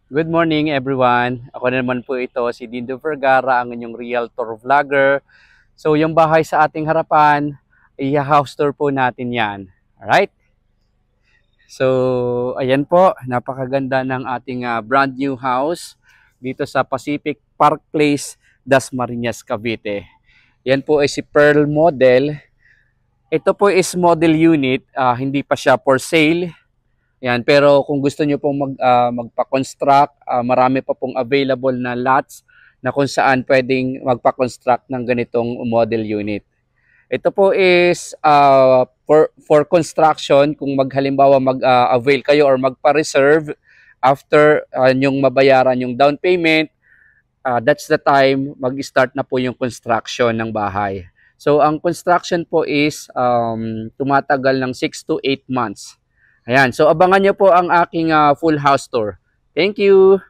Good morning everyone. Ako na naman po ito, si Dindo Vergara, ang inyong realtor vlogger. So yung bahay sa ating harapan, i-house tour po natin yan. Alright? So ayan po, napakaganda ng ating brand new house dito sa Pacific Park Place, Dasmariñas, Cavite. Yan po ay si Pearl Model. Ito po is model unit, hindi pa siya for sale. Yan, pero kung gusto niyo pong magpa-construct, marami pa pong available na lots na kung saan pwedeng magpa-construct ng ganitong model unit. Ito po is for construction, kung maghalimbawa mag-avail kayo or magpa-reserve after yung mabayaran yung down payment, that's the time mag-start na po yung construction ng bahay. So ang construction po is tumatagal ng 6 to 8 months. Ayan, so abangan nyo po ang aking full house tour. Thank you!